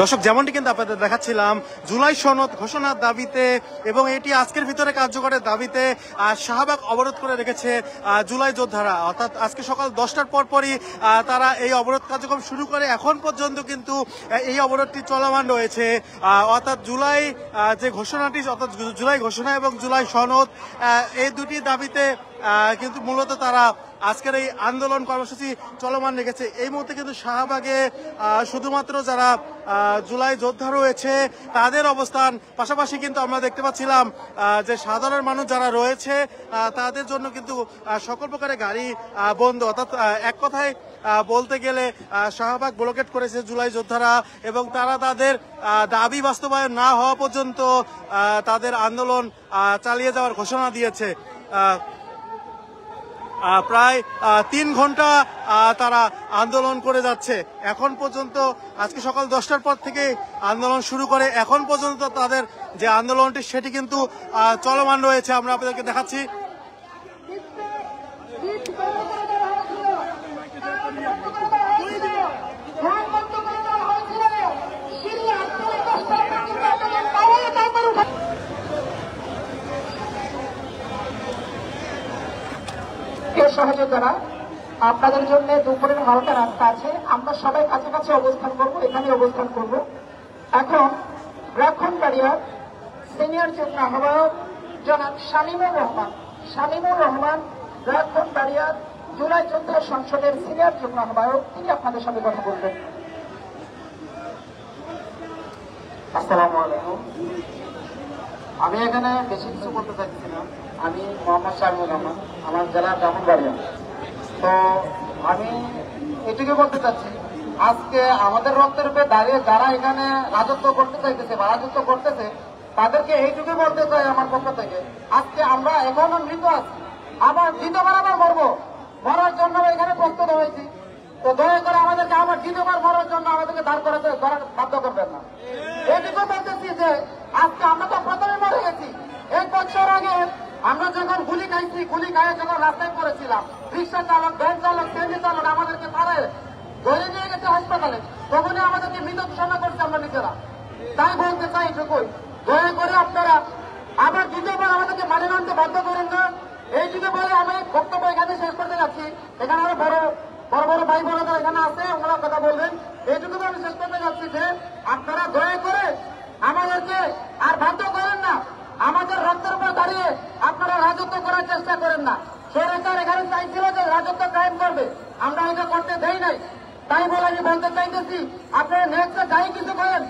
দর্শক, যেমনটি কিন্তু আপনাদের দেখাচ্ছিলাম, জুলাই সনদ ঘোষণার দাবিতে এবং এটি আজকের ভিতরে কার্যকরের দাবিতে শাহবাগ অবরোধ করে রেখেছে জুলাই যোদ্ধারা। অর্থাৎ আজকে সকাল 10টার পরপরই তারা এই অবরোধ কার্যক্রম শুরু করে এখন পর্যন্ত কিন্তু এই অবরোধটি চলমান রয়েছে। অর্থাৎ জুলাই যে ঘোষণাটি, অর্থাৎ জুলাই ঘোষণা এবং জুলাই সনদ, এই দুটি দাবিতে কিন্তু মূলত তারা আজকের এই আন্দোলন কর্মসূচি চলমান রেখেছে। এই মুহূর্তে কিন্তু শাহবাগে শুধুমাত্র যারা জুলাই যোদ্ধা রয়েছে তাদের অবস্থান, পাশাপাশি কিন্তু আমরা দেখতে পাচ্ছিলাম যে সাধারণ মানুষ যারা রয়েছে তাদের জন্য কিন্তু সকল প্রকারের গাড়ি বন্ধ। অর্থাৎ এক কথায় বলতে গেলে শাহবাগ ব্লকেট করেছে জুলাই যোদ্ধারা এবং তারা তাদের দাবি বাস্তবায়ন না হওয়া পর্যন্ত তাদের আন্দোলন চালিয়ে যাওয়ার ঘোষণা দিয়েছে। প্রায় 3 ঘন্টা তারা আন্দোলন করে যাচ্ছে। এখন পর্যন্ত আজকে সকাল 10টার পর থেকে আন্দোলন শুরু করে এখন পর্যন্ত তাদের যে আন্দোলনটি সেটি কিন্তু চলমান রয়েছে। আমরা আপনাদেরকে দেখাচ্ছি। সহযোগিতারা আপনাদের জন্য দুপুরের হালকা রাস্তা আছে, আমরা সবাই কাছাকাছি অবস্থান করব, এখানে অবস্থান করব। এখন ব্রাহ্মণবাড়িয়ার সিনিয়র যুগ্ম আহ্বায়ক জনাব শামীমুর রহমান ব্রাহ্মণবাড়িয়ার জুলাই যোদ্ধা সংসদের সিনিয়র যুগ্ম আহ্বায়ক, তিনি আপনাদের সাথে কথা বলবেন। আসসালামু আলাইকুম। আমি এখানে বেশি কিছু বলতে চাইছি না। আমি মোহাম্মদ শামীমুর রহমান, আমার জেলা ব্রাহ্মণবাড়িয়া। তো আমি এটুকু বলতে চাচ্ছি, আজকে আমাদের রক্তের উপরে দাঁড়িয়ে যারা এখানে রাজত্ব করতে চাইতেছে বা রাজত্ব করতেছে তাদেরকে এইটুকু বলতে চাই আমার পক্ষ থেকে, আজকে আমরা এখনো মৃত আছি, আবার দ্বিতীয়বার আবার মরবো, মরার জন্য এখানে প্রস্তুত হয়েছি। তো দয়া করে আমাদেরকে আবার দ্বিতীয়বার মরার জন্য আমাদেরকে দাঁড় করাতে বাধ্য করবেন না। এটুকু বলতেছি যে আজকে আমরা তো প্রথমে মরে গেছি। 1 বছর আগে আমরা যখন গুলি খাইছি, গুলি খাইয়ে যখন রাস্তায় পড়েছিলাম, রিক্সা চালক, ভ্যান চালক, ট্রেন চালক আমাদেরকে পাড়ায় ধরে নিয়ে গেছে হাসপাতালে, তখনই আমাদেরকে মৃত ঘোষণা করছে আমরা নিজেরা। তাই বলতে চাই এটুকুই, দয়া করে আপনারা আবার দ্বিতীয়বার আমাদেরকে মানে মানতে বাধ্য করেন না। এইটুকু বলে আমি বক্তব্য এখানে শেষ করতে যাচ্ছি। এখানে আরো বড় বড় ভাই বোনেরা এখানে আছে, ওনারা কথা বলবেন। এইটুকু আমি শেষ করতে যাচ্ছি যে আপনারা দয়া করে আমাদেরকে আর বাধ্য করেন না, আমাদের রক্তের উপর দাঁড়িয়ে আপনারা রাজত্ব করার চেষ্টা করেন না। সরকার এখানে চাইছিল যে রাজত্ব কায়েম করবে, আমরা এটা করতে দেই নাই। তাই বলে আমি বলতে চাইতেছি, আপনারা নেক্সটে যাই কিছু করেন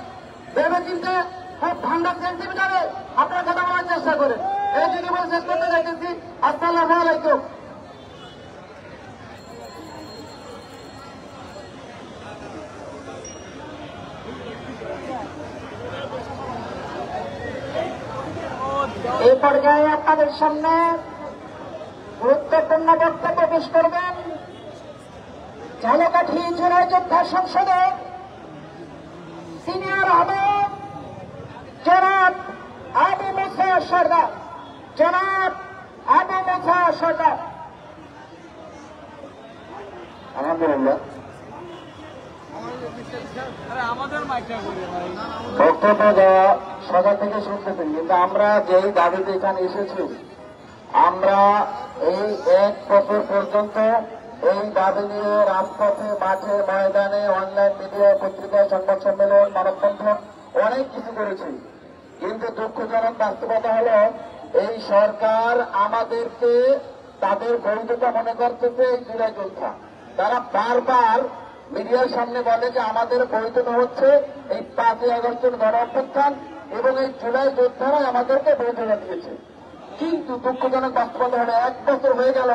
ভেবে চিন্তে খুব ঠান্ডা সেন্টিমিটারে আপনারা কথা বলার চেষ্টা করেন। এই যদি বলে শেষ করতে চাইতেছি। আসসালামু আলাইকুম। এই পর্যায়ে আপনাদের সামনে গুরুত্বপূর্ণ বক্তব্য পেশ করবেন ঝালকাঠি জুলাই যোদ্ধা সংসদের সিনিয়র আহ্বায়ক জনাব আবু মুসা সরদার। আলহামদুলিল্লাহ, বক্তব্য দেওয়া সভা থেকে শুনতেছেন, কিন্তু আমরা যেই দাবিতে এখানে এসেছি, আমরা এই 1 বছর পর্যন্ত এই দাবি নিয়ে রাজপথে, মাঠে, ময়দানে, অনলাইন মিডিয়া, পত্রিকা, সংবাদ সম্মেলন, মানববন্ধন অনেক কিছু করেছি। কিন্তু দুঃখজনক বাস্তবতা হল এই সরকার আমাদেরকে তাদের বৈধতা মনে করতেছে এই জুলাই যোদ্ধা। তারা বারবার মিডিয়ার সামনে বলে যে আমাদের বৈধতা হচ্ছে এই 5ই আগস্টের গণ অভ্যুত্থান এবং এই জুলাই যোদ্ধারাই আমাদেরকে বৈধতা দিয়েছে। কিন্তু দুঃখজনক বাস্তবতা হলো 1 বছর হয়ে গেল,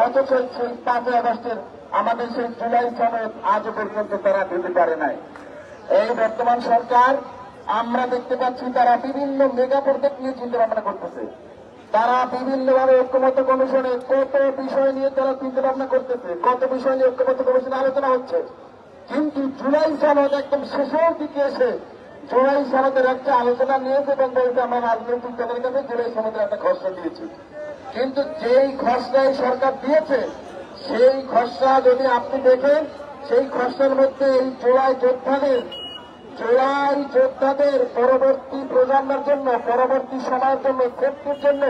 অথচ সেই 5ই আগস্টের আমাদের সেই জুলাই সনদ আজও পর্যন্ত তারা দিতে পারে নাই। এই বর্তমান সরকার আমরা দেখতে পাচ্ছি তারা বিভিন্ন মেগা প্রজেক্ট নিয়ে চিন্তা ভাবনা করতেছে। তারা বিভিন্নভাবে ঐক্যমত্য কমিশনে কত বিষয় নিয়ে তারা চিন্তা ভাবনা করতেছে, কত বিষয় নিয়ে ঐক্যমত্য কমিশনে আলোচনা হচ্ছে। কিন্তু জুলাই সনদ একদম শেষের দিকে এসে জুলাই সনদের একটা আলোচনা নিয়েছে এবং বলছে আমরা রাজনৈতিক দলের কাছে জুলাই সনদের একটা খসড়া দিয়েছি। কিন্তু যেই খসড়াই সরকার দিয়েছে সেই খসড়া যদি আপনি দেখেন, সেই খসড়ার মধ্যে এই জুলাই যোদ্ধাদের জুলাই যোদ্ধাদের পরবর্তী প্রজন্মের জন্য, পরবর্তী সময়ের জন্য, সেফটির জন্য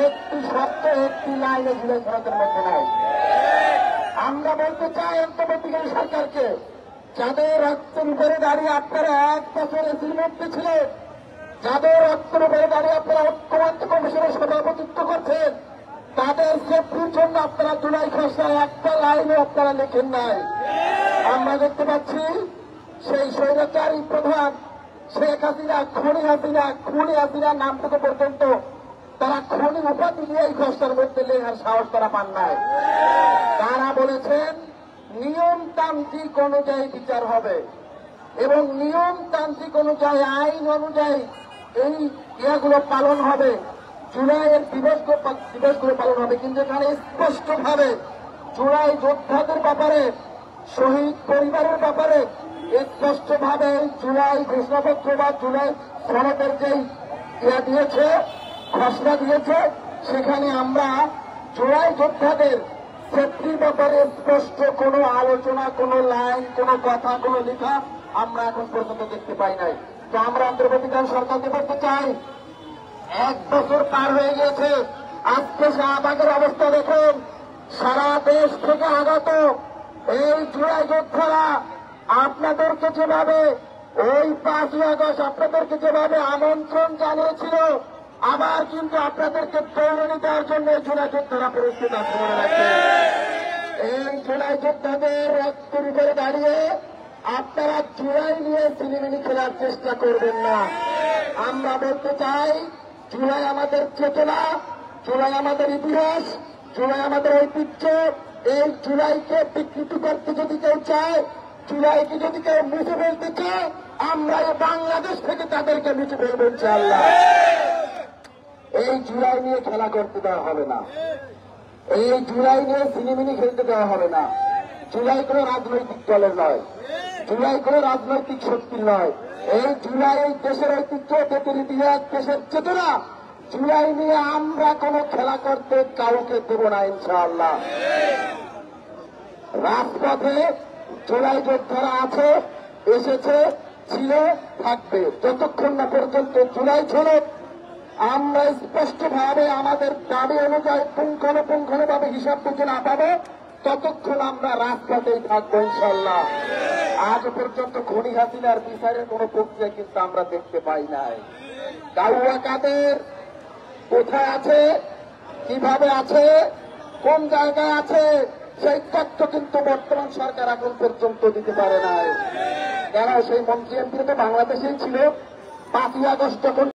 একটি শব্দ, একটি লাইনে জুলাই সনদের মধ্যে নাই। আমরা বলতে চাই অন্তর্বর্তীকালীন সরকারকে, যাদের রক্তের উপরে দাঁড়িয়ে আপনারা 1 বছর এসির মধ্যে ছিলেন, যাদের রক্তের উপরে দাঁড়িয়ে আপনারা ঐক্যমত্য কমিশনের সভাপতিত্ব করছেন, তাদের সেফটির জন্য আপনারা জুলাই খসড়ায় একটা লাইনে আপনারা লেখেন নাই। আমরা দেখতে পাচ্ছি সেই স্বৈরাচারী প্রধান শেখ হাসিনা, খুনি হাসিনা নাম থেকে পর্যন্ত তারা খুনি উপাধি দিয়ে এই খসড়ার মধ্যে লেখার সাহস তারা পান নাই। তারা বলেছেন নিয়মতান্ত্রিক অনুযায়ী বিচার হবে এবং নিয়মতান্ত্রিক অনুযায়ী, আইন অনুযায়ী এই ইয়েগুলো পালন হবে, জুলাইয়ের দিবসগুলো পালন হবে। কিন্তু এখানে স্পষ্টভাবে জুলাই যোদ্ধাদের ব্যাপারে, শহীদ পরিবারের ব্যাপারে স্পষ্টভাবে জুলাই ঘোষণাপত্র বা জুলাই সনদের যেই দিয়েছে, খসড়া দিয়েছে, সেখানে আমরা জুলাই যোদ্ধাদের সেফটির ব্যাপারে স্পষ্ট কোনো আলোচনা, কোনো লাইন, কোনো কথা, কোনো লেখা আমরা এখন পর্যন্ত দেখতে পাই নাই। তো আমরা অন্তর্বর্তীকালীন সরকারকে বলতে চাই, 1 বছর পার হয়ে গেছে, আজকে শাহবাগের অবস্থা দেখুন। সারা দেশ থেকে আগত এই জুলাই যোদ্ধারা আপনাদেরকে যেভাবে ওই 5ই আগস্ট আপনাদেরকে যেভাবে আমন্ত্রণ জানিয়েছিল, আবার কিন্তু আপনাদেরকে দৌড়ে দেওয়ার জন্য জুলাই যোদ্ধারা প্রস্তুত আছে, মনে রাখবেন। এই জুলাই যোদ্ধাদের রক্তের উপরে দাঁড়িয়ে আপনারা জুলাই নিয়ে সিনেমিনি খেলার চেষ্টা করবেন না। আমরা বলতে চাই, জুলাই আমাদের চেতনা, জুলাই আমাদের ইতিহাস, জুলাই আমাদের ঐতিহ্য। এই জুলাইকে বিকৃতি করতে যদি কেউ চায়, জুলাইকে যদি কেউ মুছে ফেলতে চায়, আমরা এই বাংলাদেশ থেকে তাদেরকে মুছে ফেলবো ইনশাআল্লাহ। এই জুলাই নিয়ে খেলা করতে দেওয়া হবে না, এই জুলাই নিয়ে সিনেমিনি খেলতে দেওয়া হবে না। জুলাই কোনো রাজনৈতিক দলের নয়, জুলাই কোনো রাজনৈতিক শক্তির নয়। এই জুলাই এই দেশের ঐতিহ্য, দেশের ইতিহাস, দেশের চেতনা। জুলাই নিয়ে আমরা কোনো খেলা করতে কাউকে দেব না ইনশাআল্লাহ। রাজপথে জুলাই যোদ্ধারা আছে, এসেছে, ছিল, থাকবে, যতক্ষণ না পর্যন্ত জুলাই সনদ আমরা স্পষ্টভাবে আমাদের দাবি অনুযায়ী পুঙ্খানুপুঙ্খানুভাবে হিসাব করতে না পাবো, ততক্ষণ আমরা রাজপথেই থাকবো ইনশাআল্লাহ। আজ পর্যন্ত খুনি হাসিনার বিচারের কোন প্রক্রিয়া কিন্তু আমরা দেখতে পাই নাই। কাউয়া কাদের কোথায় আছে, কিভাবে আছে, কোন জায়গায় আছে, সেই তথ্য কিন্তু বর্তমান সরকার এখন পর্যন্ত দিতে পারে নাই। কেন সেই মন্ত্রী এমপি তো বাংলাদেশেই ছিল। 5ই আগস্ট যখন